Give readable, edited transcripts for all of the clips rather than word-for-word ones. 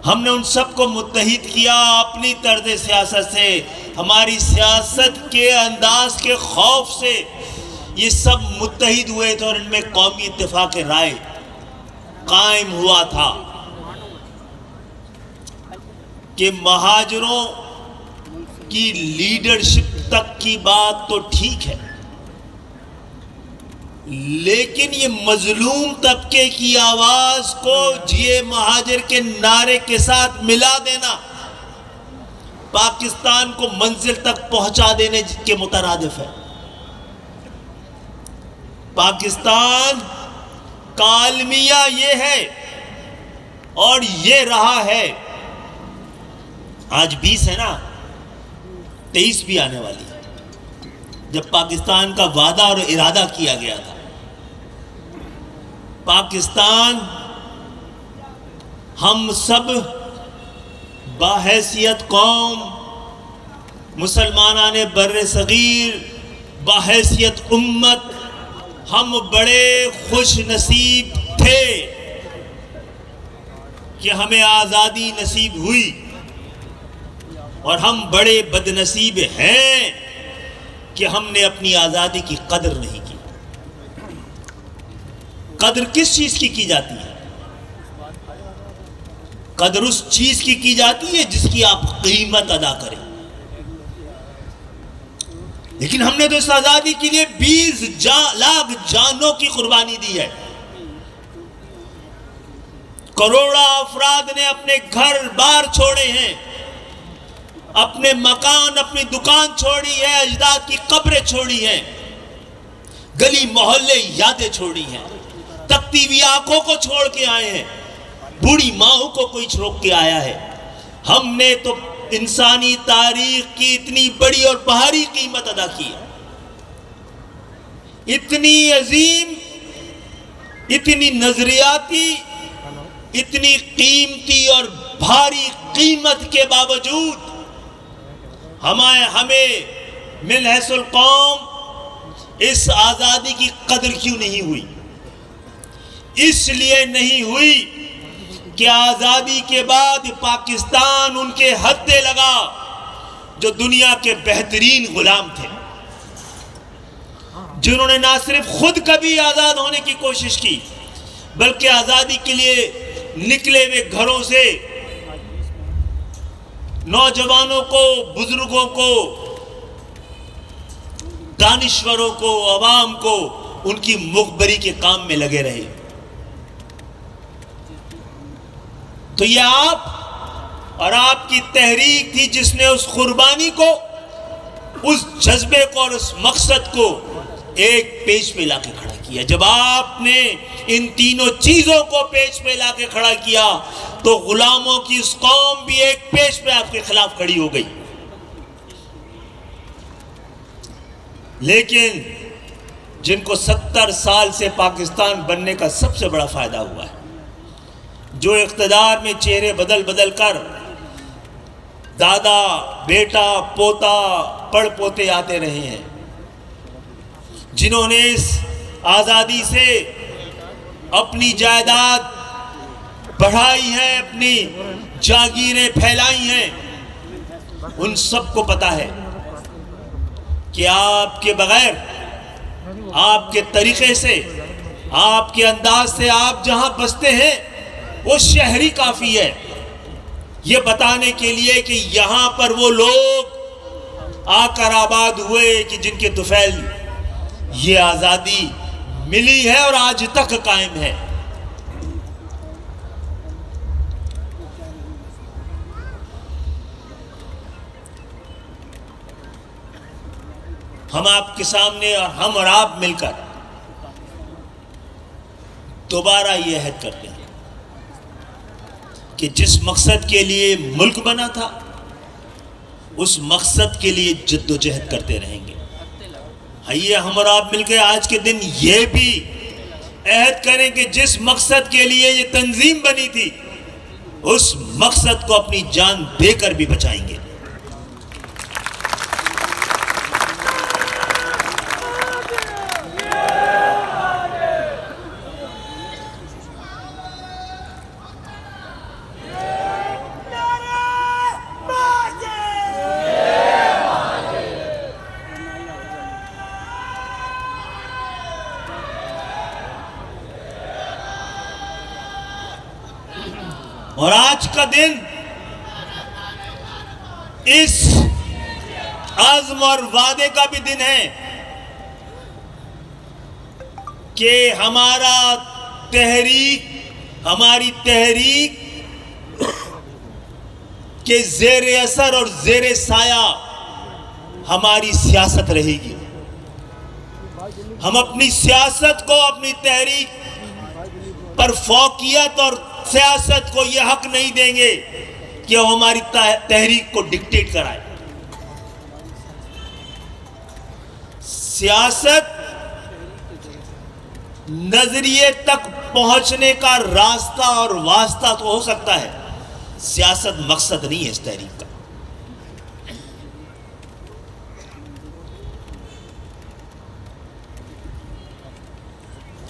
ہم نے ان سب کو متحد کیا اپنی طرز سیاست سے، ہماری سیاست کے انداز کے خوف سے یہ سب متحد ہوئے تھے، اور ان میں قومی اتفاق رائے قائم ہوا تھا کہ مہاجروں کی لیڈرشپ تک کی بات تو ٹھیک ہے، لیکن یہ مظلوم طبقے کی آواز کو جیے مہاجر کے نعرے کے ساتھ ملا دینا پاکستان کو منزل تک پہنچا دینے کے مترادف ہے۔ پاکستان کا المیہ یہ ہے اور یہ رہا ہے، آج 20 ہے نا، 23 بھی آنے والی ہے، جب پاکستان کا وعدہ اور ارادہ کیا گیا تھا۔ پاکستان ہم سب باحیثیت قوم، مسلمانان بر صغیر، باحیثیت امت، ہم بڑے خوش نصیب تھے کہ ہمیں آزادی نصیب ہوئی، اور ہم بڑے بد نصیب ہیں کہ ہم نے اپنی آزادی کی قدر نہیں کی۔ قدر کس چیز کی جاتی ہے؟ قدر اس چیز کی جاتی ہے جس کی آپ قیمت ادا کریں۔ لیکن ہم نے تو اس آزادی کے لیے 20 لاکھ جانوں کی قربانی دی ہے۔ کروڑا افراد نے اپنے گھر بار چھوڑے ہیں، اپنے مکان، اپنی دکان چھوڑی ہے، اجداد کی قبریں چھوڑی ہیں، گلی محلے یادیں چھوڑی ہیں، تکتی ہوئی آنکھوں کو چھوڑ کے آئے ہیں، بوڑھی ماؤں کو کوئی چھوڑ کے آیا ہے۔ ہم نے تو انسانی تاریخ کی اتنی بڑی اور بھاری قیمت ادا کی ہے، اتنی عظیم، اتنی نظریاتی، اتنی قیمتی اور بھاری قیمت کے باوجود ہمیں من حیث القوم اس آزادی کی قدر کیوں نہیں ہوئی؟ اس لیے نہیں ہوئی کہ آزادی کے بعد پاکستان ان کے ہتھے لگا جو دنیا کے بہترین غلام تھے، جنہوں نے نہ صرف خود کبھی آزاد ہونے کی کوشش کی، بلکہ آزادی کے لیے نکلے ہوئے گھروں سے نوجوانوں کو، بزرگوں کو، دانشوروں کو، عوام کو ان کی مخبری کے کام میں لگے رہے۔ تو یہ آپ اور آپ کی تحریک تھی جس نے اس قربانی کو، اس جذبے کو اور اس مقصد کو ایک پیج پہ لا کے کھڑا کیا۔ جب آپ نے ان تینوں چیزوں کو پیج پہ لا کے کھڑا کیا تو غلاموں کی اس قوم بھی ایک پیج پہ آپ کے خلاف کھڑی ہو گئی۔ لیکن جن کو 70 سال سے پاکستان بننے کا سب سے بڑا فائدہ ہوا ہے، جو اقتدار میں چہرے بدل بدل کر دادا، بیٹا، پوتا، پڑ پوتے آتے رہے ہیں، جنہوں نے اس آزادی سے اپنی جائیداد بڑھائی ہے، اپنی جاگیریں پھیلائی ہیں، ان سب کو پتا ہے کہ آپ کے بغیر، آپ کے طریقے سے، آپ کے انداز سے آپ جہاں بستے ہیں وہ شہری کافی ہے، یہ بتانے کے لیے کہ یہاں پر وہ لوگ آ کر آباد ہوئے کہ جن کے طفیل یہ آزادی ملی ہے اور آج تک قائم ہے۔ ہم آپ کے سامنے اور ہم اور آپ مل کر دوبارہ یہ عہد کرتے ہیں کہ جس مقصد کے لیے ملک بنا تھا اس مقصد کے لیے جد و جہد کرتے رہیں گے۔ آئیے ہم اور آپ مل کے آج کے دن یہ بھی عہد کریں کہ جس مقصد کے لیے یہ تنظیم بنی تھی اس مقصد کو اپنی جان دے کر بھی بچائیں گے۔ اور آج کا دن اس عزم اور وعدے کا بھی دن ہے کہ ہماری تحریک کے زیر اثر اور زیر سایہ ہماری سیاست رہے گی. ہم اپنی سیاست کو، اپنی تحریک پر فوقیت اور سیاست کو یہ حق نہیں دیں گے کہ وہ ہماری تحریک کو ڈکٹیٹ کرائے. سیاست نظریے تک پہنچنے کا راستہ اور واسطہ تو ہو سکتا ہے، سیاست مقصد نہیں ہے اس تحریک کا.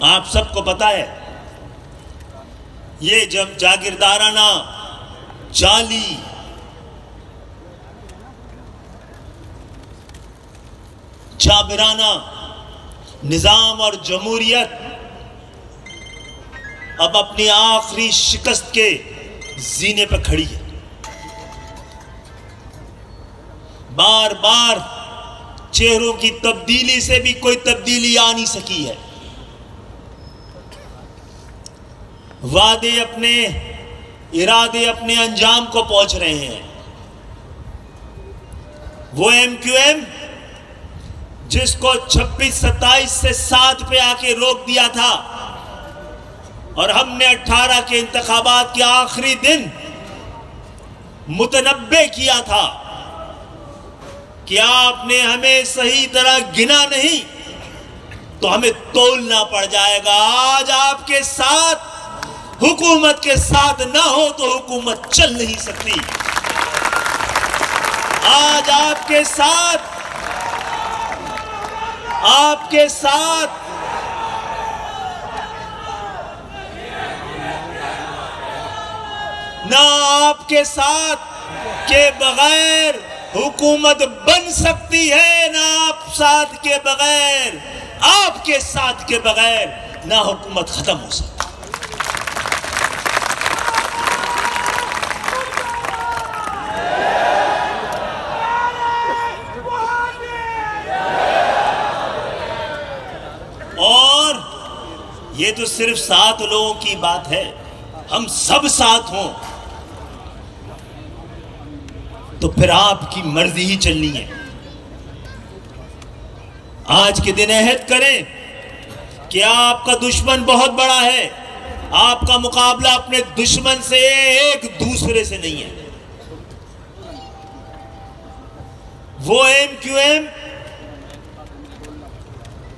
آپ سب کو پتا ہے یہ جب جاگیردارانہ، جعلی، جابرانہ نظام اور جمہوریت اب اپنی آخری شکست کے زینے پہ کھڑی ہے. بار بار چہروں کی تبدیلی سے بھی کوئی تبدیلی آ نہیں سکی ہے. وعدے اپنے، ارادے اپنے انجام کو پہنچ رہے ہیں. وہ ایم کیو ایم جس کو 26-27 سے 7 پہ آ کے روک دیا تھا، اور ہم نے 18 کے انتخابات کے آخری دن متنبع کیا تھا کہ آپ نے ہمیں صحیح طرح گنا نہیں تو ہمیں تولنا پڑ جائے گا. آج آپ کے ساتھ، حکومت کے ساتھ نہ ہو تو حکومت چل نہیں سکتی. آج آپ کے ساتھ نہ آپ کے ساتھ کے بغیر حکومت بن سکتی ہے، نہ آپ ساتھ کے بغیر، آپ کے ساتھ کے بغیر نہ حکومت ختم ہو سکتی. اور یہ تو صرف 7 لوگوں کی بات ہے. ہم سب ساتھ ہوں تو پھر آپ کی مرضی ہی چلنی ہے. آج کے دن عہد کریں کہ آپ کا دشمن بہت بڑا ہے. آپ کا مقابلہ اپنے دشمن سے، ایک دوسرے سے نہیں ہے. وہ ایم کیو ایم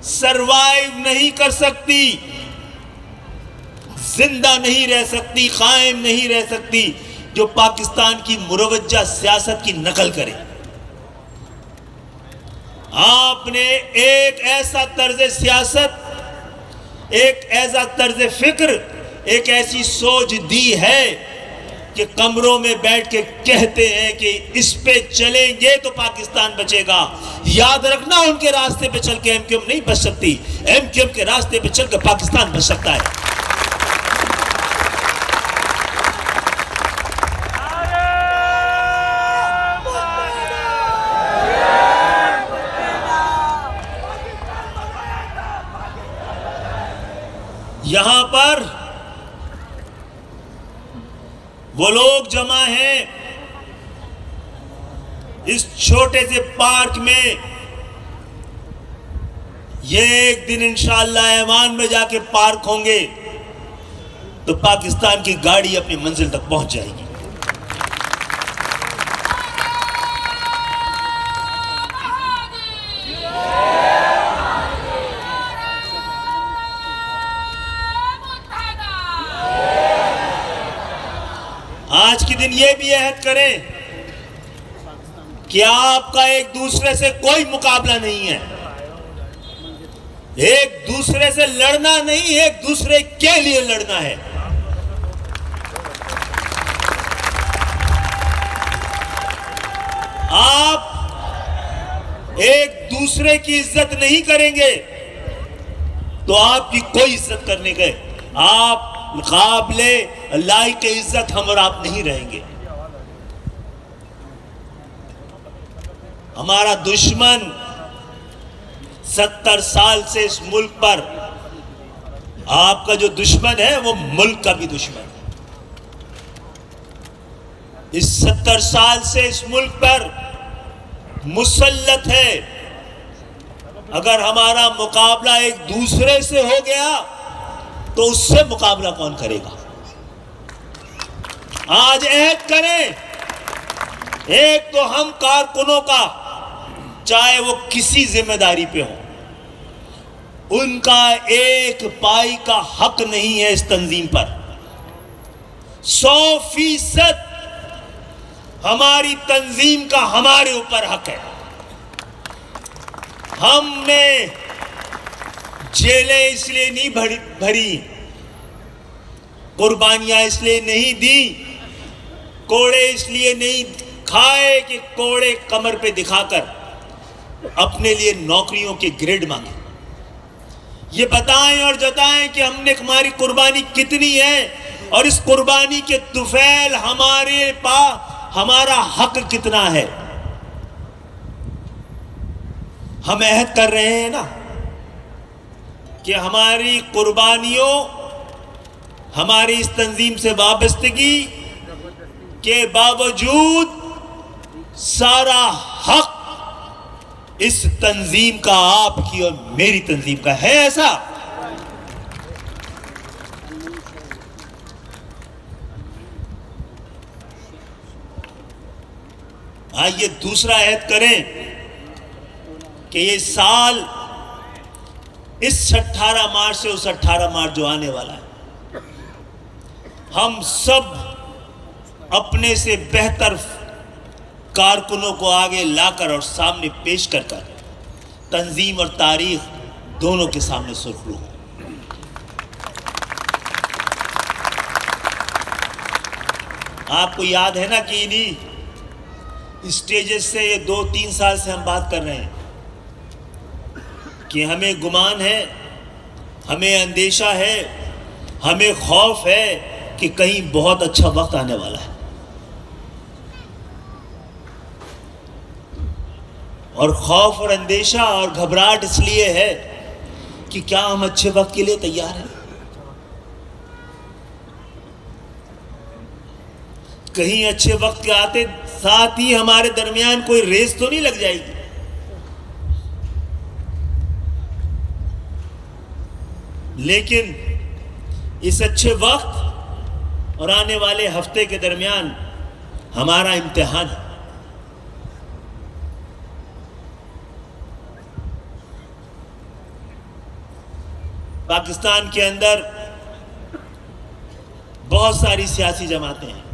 سروائیو نہیں کر سکتی، زندہ نہیں رہ سکتی، قائم نہیں رہ سکتی جو پاکستان کی مروجہ سیاست کی نقل کرے. آپ نے ایک ایسا طرز سیاست، ایک ایسا طرز فکر، ایک ایسی سوچ دی ہے کہ کمروں میں بیٹھ کے کہتے ہیں کہ اس پہ چلیں گے تو پاکستان بچے گا. یاد رکھنا، ان کے راستے پہ چل کے ایم کیو ایم نہیں بچ سکتی. ایم کیو ایم کے راستے پہ چل کے پاکستان بچ سکتا ہے. یہاں پر وہ لوگ جمع ہیں اس چھوٹے سے پارک میں. یہ ایک دن انشاءاللہ ایوان میں جا کے پارک ہوں گے تو پاکستان کی گاڑی اپنی منزل تک پہنچ جائے گی. آج کے دن یہ بھی عہد کریں کہ آپ کا ایک دوسرے سے کوئی مقابلہ نہیں ہے. ایک دوسرے سے لڑنا نہیں، ایک دوسرے کے لیے لڑنا ہے. آپ ایک دوسرے کی عزت نہیں کریں گے تو آپ کی کوئی عزت کرنے گئے. آپ قابل لائق عزت ہم اور آپ نہیں رہیں گے. ہمارا دشمن 70 سال سے اس ملک پر، آپ کا جو دشمن ہے وہ ملک کا بھی دشمن ہے. اس 70 سال سے اس ملک پر مسلط ہے. اگر ہمارا مقابلہ ایک دوسرے سے ہو گیا تو اس سے مقابلہ کون کرے گا؟ آج عہد کریں، ایک تو ہم کارکنوں کا، چاہے وہ کسی ذمہ داری پہ ہو، ان کا ایک پائی کا حق نہیں ہے اس تنظیم پر. 100% ہماری تنظیم کا ہمارے اوپر حق ہے. ہم نے جیلیں اس لیے نہیں بھری، قربانیاں اس لیے نہیں دی، کوڑے اس لیے نہیں کھائے کہ کوڑے کمر پہ دکھا کر اپنے لیے نوکریوں کے گریڈ مانگے. یہ بتائیں اور جتائیں کہ ہم نے ہماری قربانی کتنی ہے اور اس قربانی کے طفیل ہمارے پاس ہمارا حق کتنا ہے. ہم عہد کر رہے ہیں نا کہ ہماری قربانیوں، ہماری اس تنظیم سے وابستگی کے باوجود سارا حق اس تنظیم کا، آپ کی اور میری تنظیم کا ہے. ایسا آئیے دوسرا عہد کریں کہ یہ سال اس 18 مارچ سے اس 18 مارچ جو آنے والا ہے، ہم سب اپنے سے بہتر کارکنوں کو آگے لا کر اور سامنے پیش کر تنظیم اور تاریخ دونوں کے سامنے سرخرو ہوں. آپ کو یاد ہے نا کہ انہی اسٹیجز سے یہ 2-3 سال سے ہم بات کر رہے ہیں کہ ہمیں گمان ہے، ہمیں اندیشہ ہے، ہمیں خوف ہے کہ کہیں بہت اچھا وقت آنے والا ہے. اور خوف اور اندیشہ اور گھبراہٹ اس لیے ہے کہ کیا ہم اچھے وقت کے لیے تیار ہیں؟ کہیں اچھے وقت کے آتے ساتھ ہی ہمارے درمیان کوئی ریس تو نہیں لگ جائے گی؟ لیکن اس اچھے وقت اور آنے والے ہفتے کے درمیان ہمارا امتحان ہے. پاکستان کے اندر بہت ساری سیاسی جماعتیں ہیں،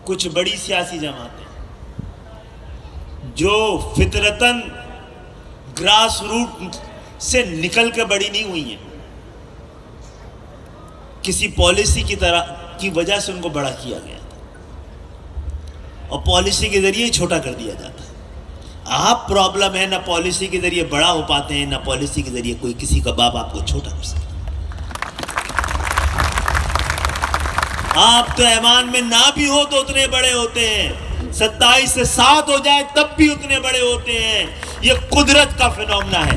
کچھ بڑی سیاسی جماعتیں جو فطرتاً گراس روٹ سے نکل کے بڑی نہیں ہوئی ہیں. کسی پالیسی کی وجہ سے ان کو بڑا کیا گیا اور پالیسی کے ذریعے چھوٹا کر دیا جاتا ہے. آپ پرابلم ہے، نہ پالیسی کے ذریعے بڑا ہو پاتے ہیں، نہ پالیسی کے ذریعے کوئی کسی کا باپ آپ کو چھوٹا کر سکتا. آپ تو ایوان میں نہ بھی ہو تو اتنے بڑے ہوتے ہیں، 27 سے 7 ہو جائے تب بھی اتنے بڑے ہوتے ہیں. یہ قدرت کا فینومنا ہے.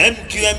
MQM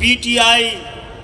PTI,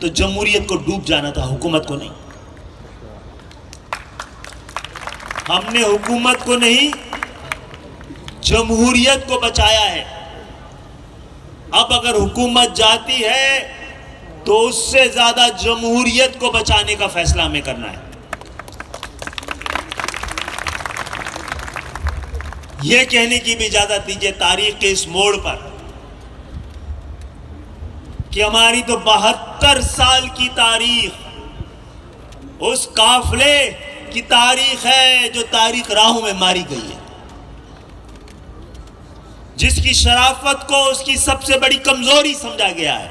تو جمہوریت کو ڈوب جانا تھا، حکومت کو نہیں. ہم نے حکومت کو نہیں، جمہوریت کو بچایا ہے. اب اگر حکومت جاتی ہے تو اس سے زیادہ جمہوریت کو بچانے کا فیصلہ ہمیں کرنا ہے. یہ کہنے کی بھی اجازت دیجیے تاریخ کے اس موڑ پر کہ ہماری تو 72 سال کی تاریخ اس قافلے کی تاریخ ہے جو تاریخ راہوں میں ماری گئی ہے، جس کی شرافت کو اس کی سب سے بڑی کمزوری سمجھا گیا ہے،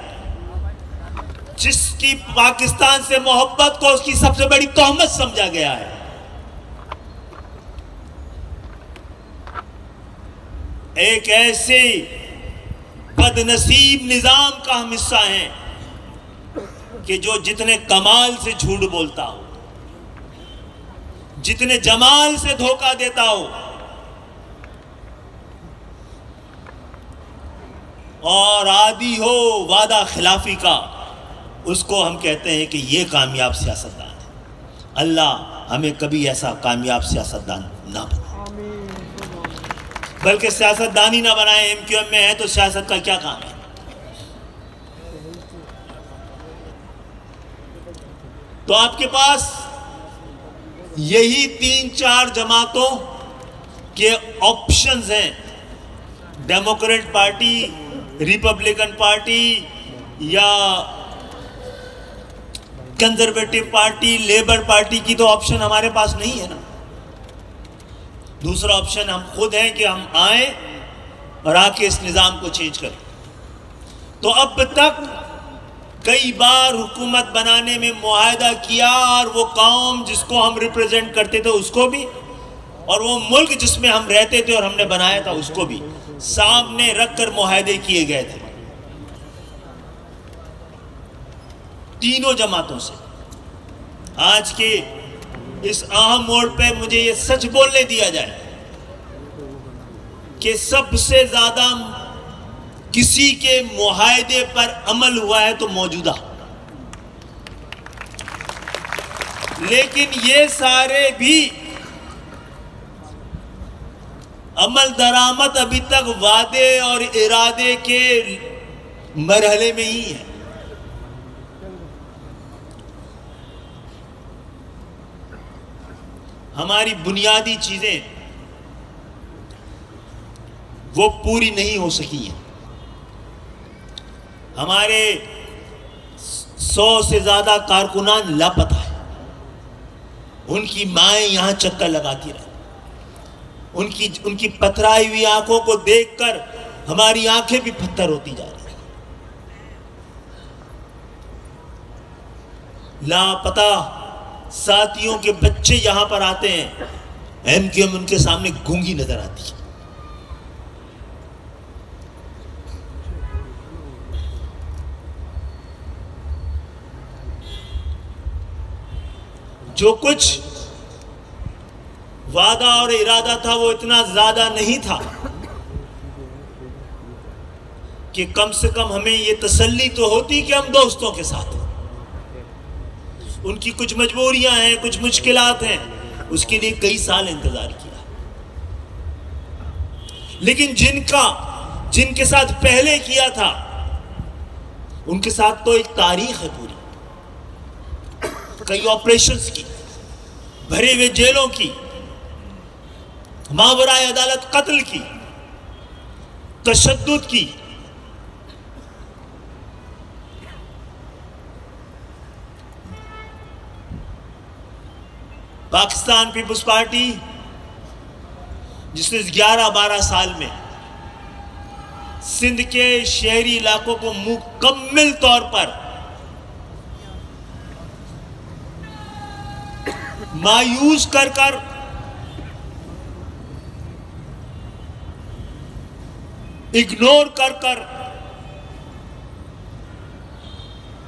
جس کی پاکستان سے محبت کو اس کی سب سے بڑی تہمت سمجھا گیا ہے. ایک ایسے بد نصیب نظام کا ہم حصہ ہیں کہ جو جتنے کمال سے جھوٹ بولتا ہو، جتنے جمال سے دھوکہ دیتا ہو، اور عادی ہو وعدہ خلافی کا، اس کو ہم کہتے ہیں کہ یہ کامیاب سیاستدان ہے. اللہ ہمیں کبھی ایسا کامیاب سیاستدان نہ بنائے، بلکہ سیاستدانی نہ بنائے. ایم کیو ایم میں ہے تو سیاست کا کیا کام ہے؟ تو آپ کے پاس یہی 3-4 جماعتوں کے آپشنز ہیں. ڈیموکریٹ پارٹی، ریپبلکن پارٹی یا کنزرویٹو پارٹی، لیبر پارٹی کی تو آپشن ہمارے پاس نہیں ہے نا. دوسرا آپشن ہم خود ہیں کہ ہم آئیں اور آ کے اس نظام کو چینج کریں. تو اب تک کئی بار حکومت بنانے میں معاہدہ کیا، اور وہ قوم جس کو ہم ریپرزینٹ کرتے تھے اس کو بھی، اور وہ ملک جس میں ہم رہتے تھے اور ہم نے بنایا تھا اس کو بھی سامنے رکھ کر معاہدے کیے گئے تھے. تینوں جماعتوں سے. آج کے اس اہم موڑ پہ مجھے یہ سچ بولنے دیا جائے کہ سب سے زیادہ کسی کے معاہدے پر عمل ہوا ہے تو موجودہ، لیکن یہ سارے بھی عمل درآمد ابھی تک وعدے اور ارادے کے مرحلے میں ہی ہیں. ہماری بنیادی چیزیں وہ پوری نہیں ہو سکی ہیں. ہمارے 100 سے زیادہ کارکنان لاپتہ ہیں. ان کی مائیں یہاں چکر لگاتی رہتی. ان کی پتھرائی ہوئی آنکھوں کو دیکھ کر ہماری آنکھیں بھی پتھر ہوتی جا رہی ہیں. لاپتہ ساتھیوں کے بچے یہاں پر آتے ہیں، ایم کیو ایم ان کے سامنے گونگی نظر آتی ہے. جو کچھ وعدہ اور ارادہ تھا وہ اتنا زیادہ نہیں تھا کہ کم سے کم ہمیں یہ تسلی تو ہوتی کہ ہم دوستوں کے ساتھ ہیں. ان کی کچھ مجبوریاں ہیں، کچھ مشکلات ہیں، اس کے لیے کئی سال انتظار کیا. لیکن جن کے ساتھ پہلے کیا تھا ان کے ساتھ تو ایک تاریخ ہے پوری، کئی آپریشنز کی، بھرے ہوئے جیلوں کی، ماورائے عدالت قتل کی، تشدد کی. پاکستان پیپلز پارٹی جس نے 11-12 سال میں سندھ کے شہری علاقوں کو مکمل طور پر مایوس کر اگنور کر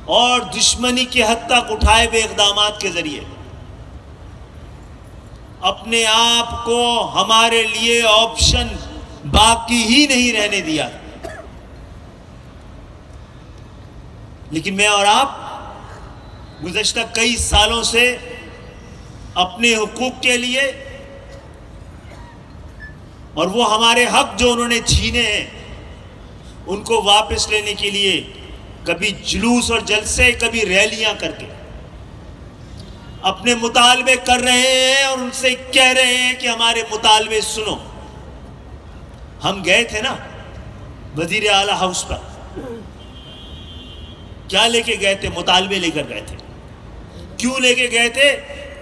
اور دشمنی کے حد تک اٹھائے ہوئے اقدامات کے ذریعے اپنے آپ کو ہمارے لیے آپشن باقی ہی نہیں رہنے دیا. لیکن میں اور آپ گزشتہ کئی سالوں سے اپنے حقوق کے لیے اور وہ ہمارے حق جو انہوں نے چھینے ہیں ان کو واپس لینے کے لیے کبھی جلوس اور جلسے، کبھی ریلیاں کر کے اپنے مطالبے کر رہے ہیں اور ان سے کہہ رہے ہیں کہ ہمارے مطالبے سنو۔ ہم گئے تھے نا وزیر اعلیٰ ہاؤس پر، کیا لے کے گئے تھے؟ مطالبے لے کر گئے تھے۔ کیوں لے کے گئے تھے؟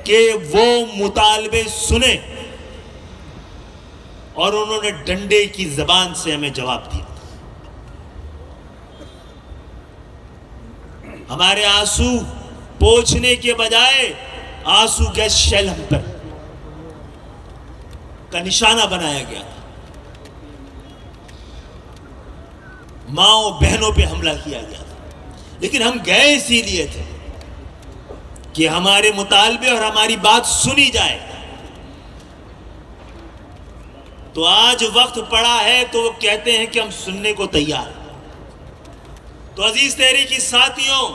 کہ وہ مطالبے سنیں، اور انہوں نے ڈنڈے کی زبان سے ہمیں جواب دیا۔ ہمارے آنسو پوچھنے کے بجائے آنسو گیس شیل ہم پر کا نشانہ بنایا گیا تھا، ماؤں بہنوں پہ حملہ کیا گیا تھا۔ لیکن ہم گئے اسی لیے تھے کہ ہمارے مطالبے اور ہماری بات سنی جائے۔ تو آج وقت پڑا ہے تو وہ کہتے ہیں کہ ہم سننے کو تیار ہیں۔ تو عزیز تحریکی ساتھیوں،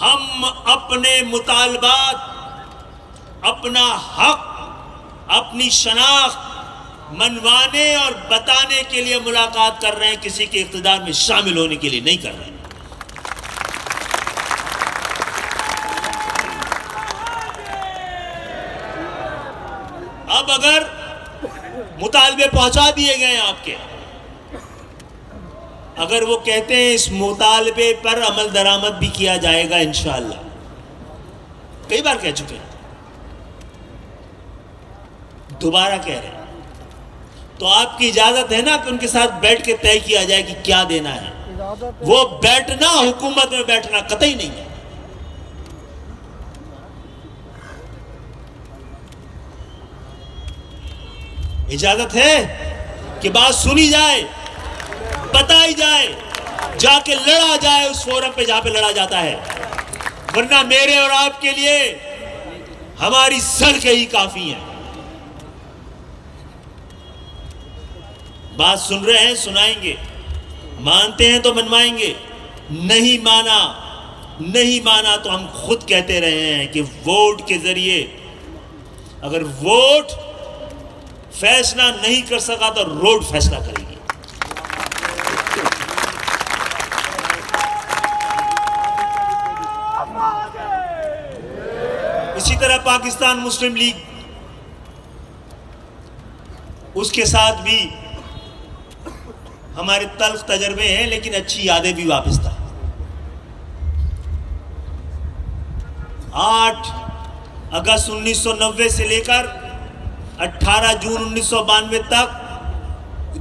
ہم اپنے مطالبات، اپنا حق، اپنی شناخت منوانے اور بتانے کے لیے ملاقات کر رہے ہیں، کسی کے اقتدار میں شامل ہونے کے لیے نہیں کر رہے ہیں۔ اب اگر مطالبے پہنچا دیے گئے ہیں آپ کے، اگر وہ کہتے ہیں اس مطالبے پر عمل درآمد بھی کیا جائے گا انشاءاللہ، کئی بار کہہ چکے ہیں، دوبارہ کہہ رہے ہیں، تو آپ کی اجازت ہے نا کہ ان کے ساتھ بیٹھ کے طے کیا جائے کہ کیا دینا ہے۔ وہ بیٹھنا، حکومت میں بیٹھنا قطعی نہیں ہے۔ اجازت ہے کہ بات سنی جائے، بتائی جائے، جا کے لڑا جائے اس فورم پہ جہاں پہ لڑا جاتا ہے، ورنہ میرے اور آپ کے لیے ہماری سڑکیں ہی کافی ہیں۔ بات سن رہے ہیں، سنائیں گے، مانتے ہیں تو منوائیں گے، نہیں مانا تو ہم خود کہتے رہے ہیں کہ ووٹ کے ذریعے، اگر ووٹ فیصلہ نہیں کر سکا تو روڈ فیصلہ کرے گی۔ اسی طرح پاکستان مسلم لیگ، اس کے ساتھ بھی ہمارے تلخ تجربے ہیں، لیکن اچھی یادیں بھی وابستہ ہیں۔ 8 اگست 1990 سے لے کر 18 جون 1992 تک،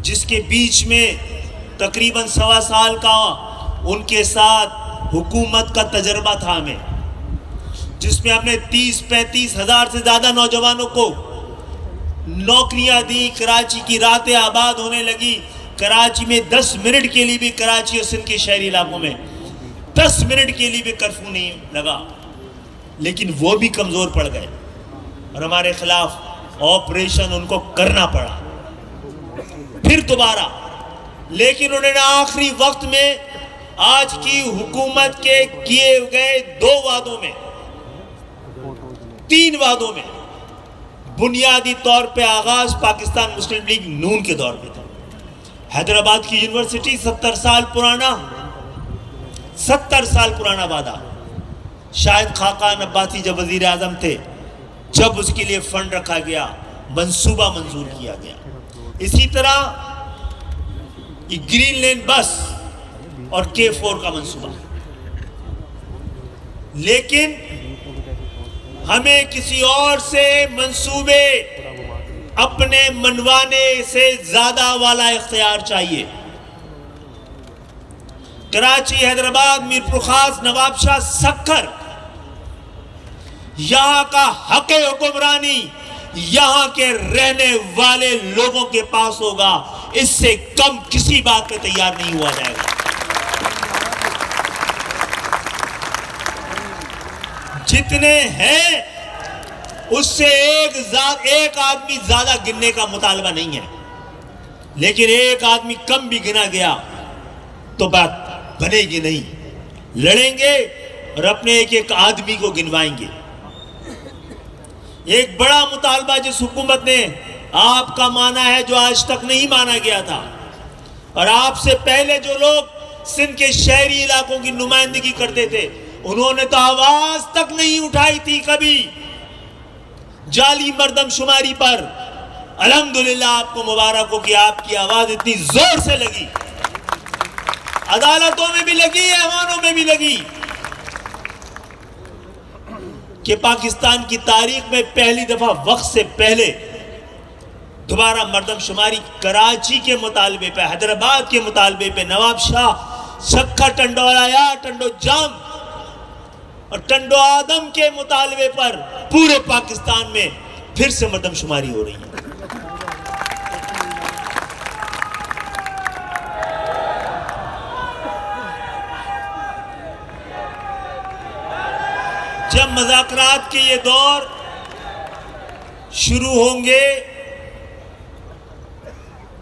جس کے بیچ میں تقریباً 1.25 سال کا ان کے ساتھ حکومت کا تجربہ تھا ہمیں، جس میں ہم نے 30-35 ہزار سے زیادہ نوجوانوں کو نوکریاں دی، کراچی کی راتیں آباد ہونے لگی۔ کراچی میں 10 منٹ کے لیے بھی، کراچی اور سندھ کے شہری علاقوں میں 10 منٹ کے لیے بھی کرفیو نہیں لگا، لیکن وہ بھی کمزور پڑ گئے اور ہمارے خلاف آپریشن ان کو کرنا پڑا پھر دوبارہ۔ لیکن انہوں نے آخری وقت میں آج کی حکومت کے کیے گئے 2 وعدوں میں، 3 وعدوں میں، بنیادی طور پہ آغاز پاکستان مسلم لیگ نون کے دور میں تھا۔ حیدرآباد کی یونیورسٹی 70 سال پرانا وعدہ، شاہد خاقان عباسی جب وزیر اعظم تھے، جب اس کے لیے فنڈ رکھا گیا، منصوبہ منظور کیا گیا۔ اسی طرح یہ گرین لین بس اور K4 کا منصوبہ، لیکن ہمیں کسی اور سے منصوبے اپنے منوانے سے زیادہ والا اختیار چاہیے۔ کراچی، حیدرآباد، میرپور خاص، نواب شاہ، سکھر، یہاں کا حق حکمرانی یہاں کے رہنے والے لوگوں کے پاس ہوگا، اس سے کم کسی بات پہ تیار نہیں ہوا جائے گا۔ جتنے ہیں اس سے ایک آدمی زیادہ گننے کا مطالبہ نہیں ہے، لیکن ایک آدمی کم بھی گنا گیا تو بات بنے گی نہیں۔ لڑیں گے اور اپنے ایک ایک آدمی کو گنوائیں گے. ایک بڑا مطالبہ جس حکومت نے آپ کا مانا ہے جو آج تک نہیں مانا گیا تھا، اور آپ سے پہلے جو لوگ سندھ کے شہری علاقوں کی نمائندگی کرتے تھے انہوں نے تو آواز تک نہیں اٹھائی تھی کبھی جعلی مردم شماری پر. الحمدللہ آپ کو مبارک ہو کہ آپ کی آواز اتنی زور سے لگی، عدالتوں میں بھی لگی، ایوانوں میں بھی لگی، کہ پاکستان کی تاریخ میں پہلی دفعہ وقت سے پہلے دوبارہ مردم شماری کراچی کے مطالبے پہ، حیدرآباد کے مطالبے پہ، نواب شاہ، شکھا، ٹنڈورایا، ٹنڈو جام اور ٹنڈو آدم کے مطالبے پر پورے پاکستان میں پھر سے مردم شماری ہو رہی ہے. جب مذاکرات کے یہ دور شروع ہوں گے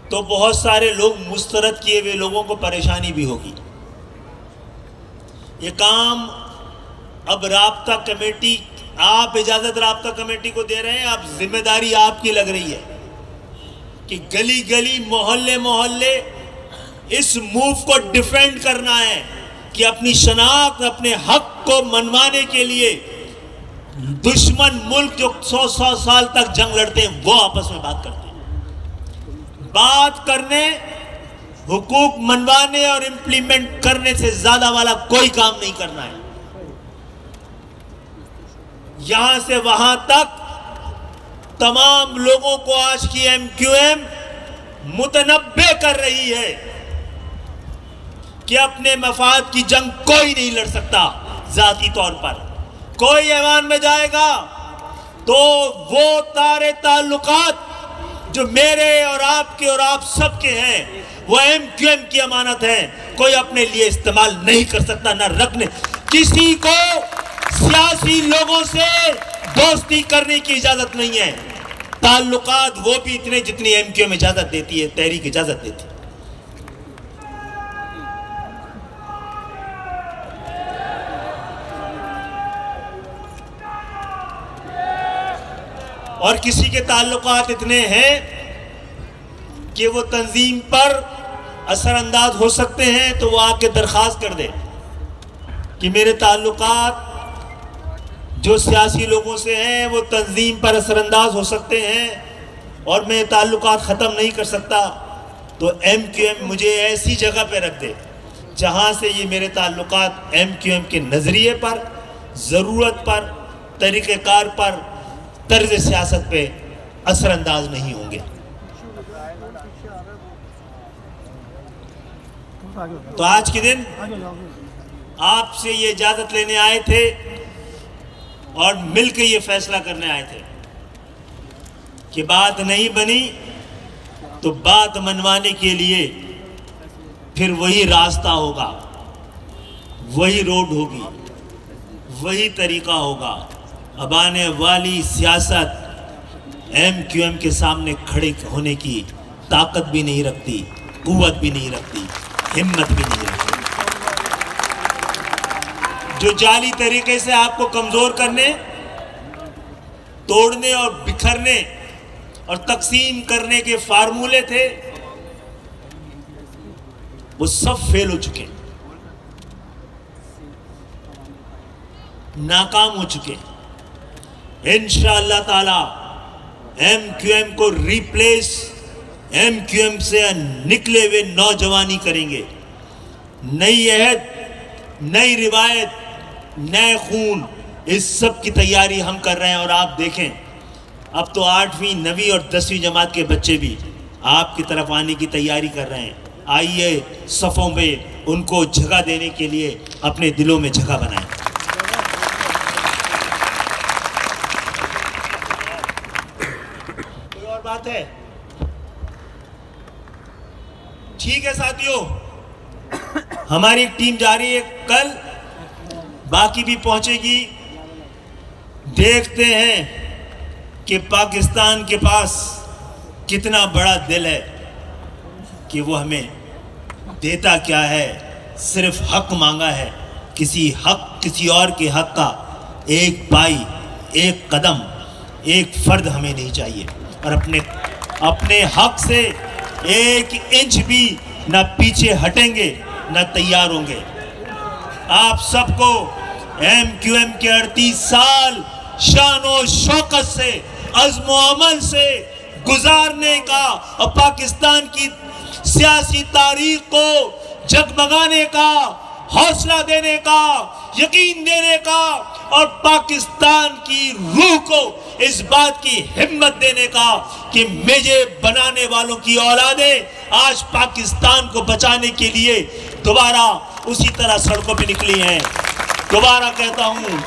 تو بہت سارے لوگ مسترد کیے ہوئے لوگوں کو پریشانی بھی ہوگی. یہ کام اب رابطہ کمیٹی، آپ اجازت رابطہ کمیٹی کو دے رہے ہیں، اب ذمہ داری آپ کی لگ رہی ہے کہ گلی گلی، محلے محلے اس موو کو ڈیفینڈ کرنا ہے کہ اپنی شناخت، اپنے حق کو منوانے کے لیے دشمن ملک جو 100 سال تک جنگ لڑتے ہیں وہ آپس میں بات کرتے ہیں. بات کرنے، حقوق منوانے اور امپلیمنٹ کرنے سے زیادہ والا کوئی کام نہیں کرنا ہے. یہاں سے وہاں تک تمام لوگوں کو آج کی ایم کیو ایم متنبع کر رہی ہے کہ اپنے مفاد کی جنگ کوئی نہیں لڑ سکتا. ذاتی طور پر کوئی ایوان میں جائے گا تو وہ تارے تعلقات جو میرے اور آپ کے اور آپ سب کے ہیں وہ ایم کیو ایم کی امانت ہیں، کوئی اپنے لیے استعمال نہیں کر سکتا. نہ رکھنے، کسی کو سیاسی لوگوں سے دوستی کرنے کی اجازت نہیں ہے. تعلقات وہ بھی اتنے جتنی ایم کیو ایم اجازت دیتی ہے، تحریک اجازت دیتی ہے. اور کسی کے تعلقات اتنے ہیں کہ وہ تنظیم پر اثر انداز ہو سکتے ہیں تو وہ آ کے درخواست کر دے کہ میرے تعلقات جو سیاسی لوگوں سے ہیں وہ تنظیم پر اثر انداز ہو سکتے ہیں اور میں تعلقات ختم نہیں کر سکتا، تو ایم کیو ایم مجھے ایسی جگہ پہ رکھ دے جہاں سے یہ میرے تعلقات ایم کیو ایم کے نظریے پر، ضرورت پر، طریقہ کار پر، طرز سیاست پہ اثر انداز نہیں ہوں گے. تو آج کے دن آپ سے یہ اجازت لینے آئے تھے اور مل کے یہ فیصلہ کرنے آئے تھے کہ بات نہیں بنی تو بات منوانے کے لیے پھر وہی راستہ ہوگا، وہی روڈ ہوگی، وہی طریقہ ہوگا. اب آنے والی سیاست ایم کیو ایم کے سامنے کھڑے ہونے کی طاقت بھی نہیں رکھتی، قوت بھی نہیں رکھتی، ہمت بھی نہیں رکھتی. جو جعلی طریقے سے آپ کو کمزور کرنے، توڑنے اور بکھرنے اور تقسیم کرنے کے فارمولے تھے وہ سب فیل ہو چکے، ناکام ہو چکے. انشاءاللہ تعالی ایم کیو ایم کو ریپلیس ایم کیو ایم سے نکلے ہوئے نوجوانی کریں گے. نئی عہد، نئی روایت، نئے خون، اس سب کی تیاری ہم کر رہے ہیں. اور آپ دیکھیں اب تو 8ویں 9ویں اور 10ویں جماعت کے بچے بھی آپ کی طرف آنے کی تیاری کر رہے ہیں. آئیے صفوں میں ان کو جگہ دینے کے لیے اپنے دلوں میں جگہ بنائیں. کوئی اور بات ہے؟ ٹھیک ہے ساتھیوں، ہماری ٹیم جا رہی ہے کل، باقی بھی پہنچے گی. دیکھتے ہیں کہ پاکستان کے پاس کتنا بڑا دل ہے کہ وہ ہمیں دیتا کیا ہے. صرف حق مانگا ہے، کسی حق کسی اور کے حق کا ایک پائی، ایک قدم، ایک فرد ہمیں نہیں چاہیے، اور اپنے حق سے ایک انچ بھی نہ پیچھے ہٹیں گے نہ تیار ہوں گے۔ آپ سب کو MQM کے 38 سال شان و شوکت سے، عزم و عمل سے گزارنے کا، اور پاکستان کی سیاسی تاریخ کو جگمگانے کا، حوصلہ دینے کا، یقین دینے کا، اور پاکستان کی روح کو اس بات کی ہمت دینے کا کہ میجے بنانے والوں کی اولادیں آج پاکستان کو بچانے کے لیے دوبارہ اسی طرح سڑکوں پہ نکلی ہیں۔ دوبارہ کہتا ہوں،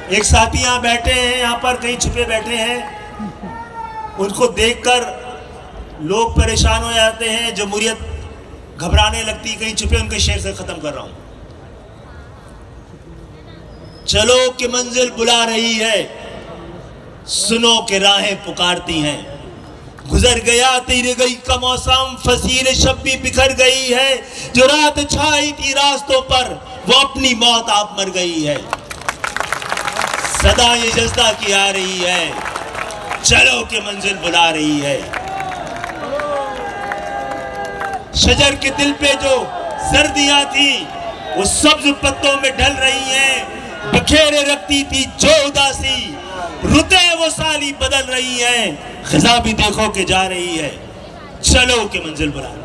ایک ساتھی یہاں بیٹھے ہیں، یہاں پر کہیں چھپے بیٹھے ہیں، ان کو دیکھ کر لوگ پریشان ہو جاتے ہیں، جمہوریت گھبرانے لگتی، کہیں چھپے، ان کے شعر سے ختم کر رہا ہوں۔ چلو کہ منزل بلا رہی ہے، سنو کہ راہیں پکارتی ہیں، گزر گیا تیرے گئی کا موسم، فصیل شب بھی بکھر گئی ہے، جو رات چھائی تھی راستوں پر وہ اپنی موت آپ مر گئی ہے، صدا یہ جذبہ کی آ رہی ہے، چلو کہ منزل بلا رہی ہے۔ شجر کے دل پہ جو زردیاں تھی وہ سبز پتوں میں ڈھل رہی ہیں، بکھیرے رکھتی تھی جو اداسی، رتے وہ سالی بدل رہی ہیں، خزاں بھی دیکھو کہ جا رہی ہے، چلو کہ منزل بلا رہی ہے۔